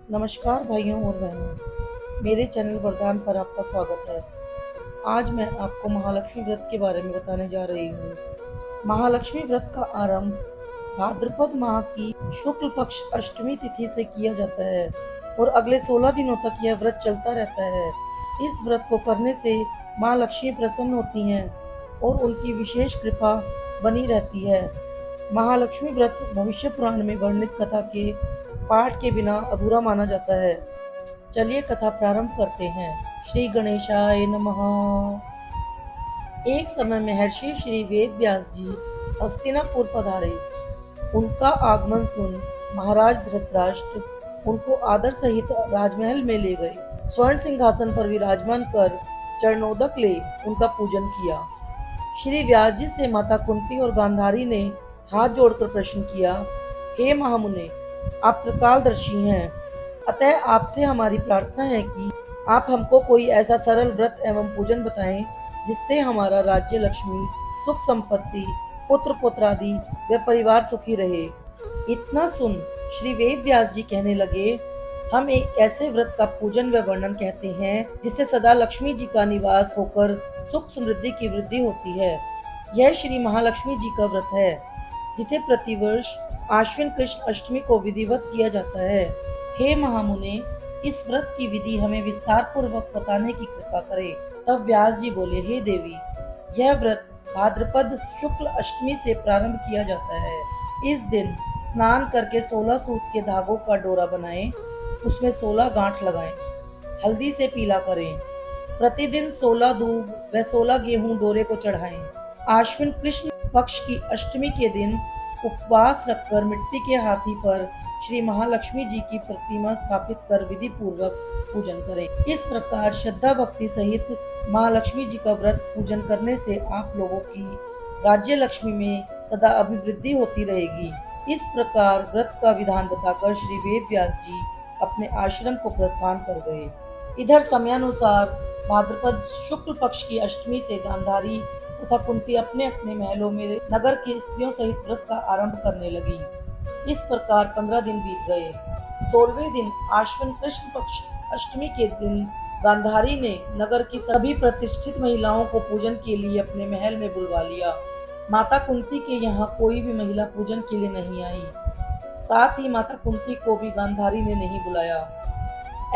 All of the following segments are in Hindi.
नमस्कार भाइयों और बहनों, मेरे चैनल वरदान पर आपका स्वागत है। आज मैं आपको महालक्ष्मी व्रत के बारे में बताने जा रही हूँ। महालक्ष्मी व्रत का आरंभ भाद्रपद माह की शुक्ल पक्ष अष्टमी तिथि से किया जाता है और अगले 16 दिनों तक यह व्रत चलता रहता है। इस व्रत को करने से माँ लक्ष्मी प्रसन्न होती हैं और उनकी विशेष कृपा बनी रहती है। महालक्ष्मी व्रत भविष्य पुराण में वर्णित कथा के पाठ के बिना अधूरा माना जाता है। चलिए कथा प्रारंभ करते हैं। श्री गणेशाय नमः। एक समय महर्षि श्री वेद व्यास जी हस्तिनापुर पधारे। उनका आगमन सुन महाराज धृतराष्ट्र उनको आदर सहित राजमहल में ले गए। स्वर्ण सिंहासन पर विराजमान कर चरणोदक ले उनका पूजन किया। श्री व्यास जी से माता कुंती और गांधारी ने हाथ जोड़कर प्रश्न किया, हे महामुने, आप त्रिकालदर्शी हैं, अतः आपसे हमारी प्रार्थना है कि आप हमको कोई ऐसा सरल व्रत एवं पूजन बताएं जिससे हमारा राज्य लक्ष्मी, सुख संपत्ति, पुत्र पुत्रादि व परिवार सुखी रहे। इतना सुन श्री वेद व्यास जी कहने लगे, हम एक ऐसे व्रत का पूजन व वर्णन कहते हैं जिससे सदा लक्ष्मी जी का निवास होकर सुख समृद्धि की वृद्धि होती है। यह श्री महालक्ष्मी जी का व्रत है जिसे प्रतिवर्ष आश्विन कृष्ण अष्टमी को विधिवत किया जाता है। हे महामुने, इस व्रत की विधि हमें विस्तार पूर्वक बताने की कृपा करें। तब व्यास जी बोले, हे देवी, यह व्रत भाद्रपद शुक्ल अष्टमी से प्रारंभ किया जाता है। इस दिन स्नान करके 16 सूत के धागों का डोरा बनाएं, उसमें 16 गांठ लगाएं, हल्दी से पीला करें। प्रतिदिन 16 दूब व 16 गेहूं डोरे को चढ़ाएं। आश्विन कृष्ण पक्ष की अष्टमी के दिन उपवास रखकर मिट्टी के हाथी पर श्री महालक्ष्मी जी की प्रतिमा स्थापित कर विधि पूर्वक पूजन करें। इस प्रकार श्रद्धा भक्ति सहित महालक्ष्मी जी का व्रत पूजन करने से आप लोगों की राज्य लक्ष्मी में सदा अभिवृद्धि होती रहेगी। इस प्रकार व्रत का विधान बताकर श्री वेद व्यास जी अपने आश्रम को प्रस्थान कर गए। इधर समयानुसार भाद्रपद शुक्ल पक्ष की अष्टमी से गांधारी तथा कुंती अपने अपने महलों में नगर की स्त्रियों सहित व्रत का आरंभ करने लगी। इस प्रकार 15 दिन बीत गए। 16वें दिन आश्विन कृष्ण पक्ष अष्टमी के दिन गांधारी ने नगर की सभी प्रतिष्ठित महिलाओं को पूजन के लिए अपने महल में बुलवा लिया। माता कुंती के यहाँ कोई भी महिला पूजन के लिए नहीं आई। साथ ही माता कुंती को भी गांधारी ने नहीं बुलाया।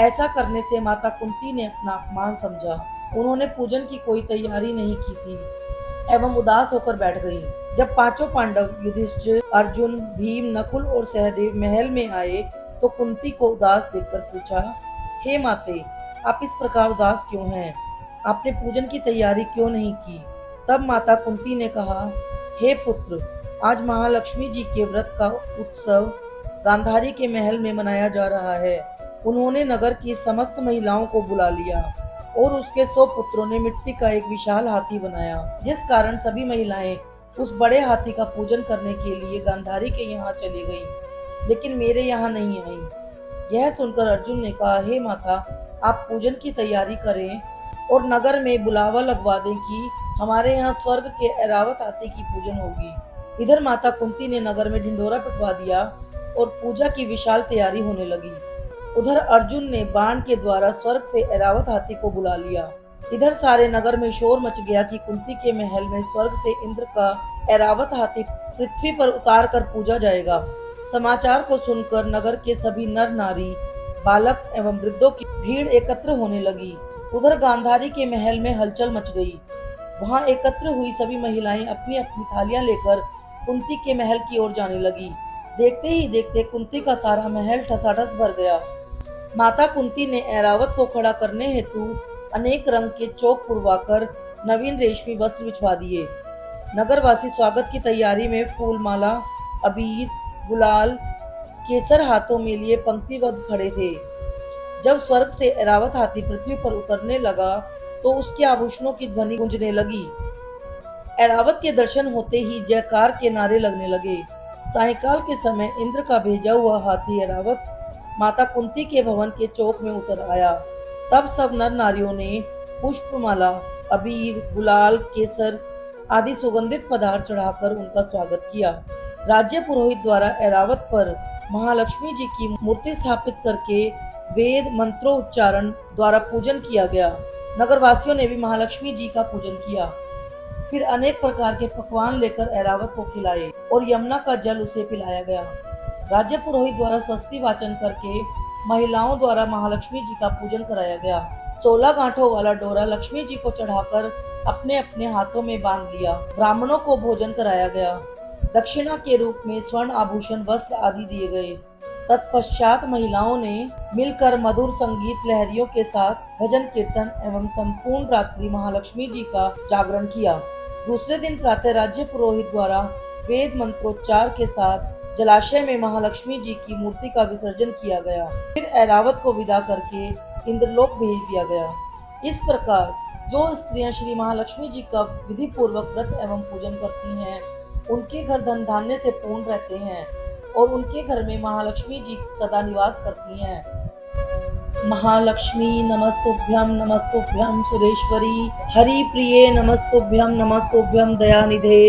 ऐसा करने से माता कुंती ने अपना अपमान समझा। उन्होंने पूजन की कोई तैयारी नहीं की थी एवं उदास होकर बैठ गई। जब पांचों पांडव युधिष्ठिर, अर्जुन, भीम, नकुल और सहदेव महल में आए तो कुंती को उदास देखकर पूछा, हे माते, आप इस प्रकार उदास क्यों हैं? आपने पूजन की तैयारी क्यों नहीं की? तब माता कुंती ने कहा, हे पुत्र, आज महालक्ष्मी जी के व्रत का उत्सव गांधारी के महल में मनाया जा रहा है। उन्होंने नगर की समस्त महिलाओं को बुला लिया और उसके 100 पुत्रों ने मिट्टी का एक विशाल हाथी बनाया, जिस कारण सभी महिलाएं उस बड़े हाथी का पूजन करने के लिए गांधारी के यहाँ चली गईं, लेकिन मेरे यहाँ नहीं आई। यह सुनकर अर्जुन ने कहा, हे माता, आप पूजन की तैयारी करें और नगर में बुलावा लगवा दें कि हमारे यहाँ स्वर्ग के ऐरावत हाथी की पूजन होगी। इधर माता कुंती ने नगर में ढिंढोरा पिटवा दिया और पूजा की विशाल तैयारी होने लगी। उधर अर्जुन ने बाण के द्वारा स्वर्ग से ऐरावत हाथी को बुला लिया। इधर सारे नगर में शोर मच गया कि कुंती के महल में स्वर्ग से इंद्र का ऐरावत हाथी पृथ्वी पर उतार कर पूजा जाएगा। समाचार को सुनकर नगर के सभी नर नारी, बालक एवं वृद्धों की भीड़ एकत्र होने लगी। उधर गांधारी के महल में हलचल मच गई। वहां एकत्र हुई सभी महिलाएं अपनी अपनी थालियां लेकर कुंती के महल की ओर जाने लगी। देखते ही देखते कुंती का सारा महल ठसाठस भर गया। माता कुंती ने ऐरावत को खड़ा करने हेतु अनेक रंग के चौक पुरवाकर नवीन रेशमी वस्त्र बिछवा दिए। नगरवासी स्वागत की तैयारी में फूल माला, अबीर, गुलाल, केसर हाथों में लिए पंक्तिबद्ध खड़े थे। जब स्वर्ग से ऐरावत हाथी पृथ्वी पर उतरने लगा तो उसके आभूषणों की ध्वनि गूंजने लगी। ऐरावत के दर्शन होते ही जयकार के नारे लगने लगे। सायंकाल के समय इंद्र का भेजा हुआ हाथी ऐरावत माता कुंती के भवन के चौक में उतर आया। तब सब नर नारियों ने पुष्पमाला, अबीर, गुलाल, केसर आदि सुगंधित पदार्थ चढ़ाकर उनका स्वागत किया। राज्य पुरोहित द्वारा ऐरावत पर महालक्ष्मी जी की मूर्ति स्थापित करके वेद मंत्रों उच्चारण द्वारा पूजन किया गया। नगरवासियों ने भी महालक्ष्मी जी का पूजन किया। फिर अनेक प्रकार के पकवान लेकर ऐरावत को खिलाए और यमुना का जल उसे पिलाया गया। राज्य पुरोहित द्वारा स्वस्ति वाचन करके महिलाओं द्वारा महालक्ष्मी जी का पूजन कराया गया। 16 गांठों वाला डोरा लक्ष्मी जी को चढ़ाकर अपने अपने हाथों में बांध लिया। ब्राह्मणों को भोजन कराया गया। दक्षिणा के रूप में स्वर्ण आभूषण वस्त्र आदि दिए गए। तत्पश्चात महिलाओं ने मिलकर मधुर संगीत लहरियों के साथ भजन कीर्तन एवं संपूर्ण रात्रि महालक्ष्मी जी का जागरण किया। दूसरे दिन प्रातः राज्य पुरोहित द्वारा वेद मंत्रोच्चार के साथ जलाशय में महालक्ष्मी जी की मूर्ति का विसर्जन किया गया। फिर ऐरावत को विदा करके इंद्रलोक भेज दिया गया। इस प्रकार जो स्त्रियां श्री महालक्ष्मी जी का विधि पूर्वक व्रत एवं पूजन करती हैं, उनके घर धन धान्य से पूर्ण रहते हैं और उनके घर में महालक्ष्मी जी सदा निवास करती हैं। महालक्ष्मी नमस्तुभ्यं सुरेश्वरी, हरि प्रिये नमस्तुभ्यं दयानिधे।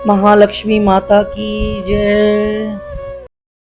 महालक्ष्मी माता की जय।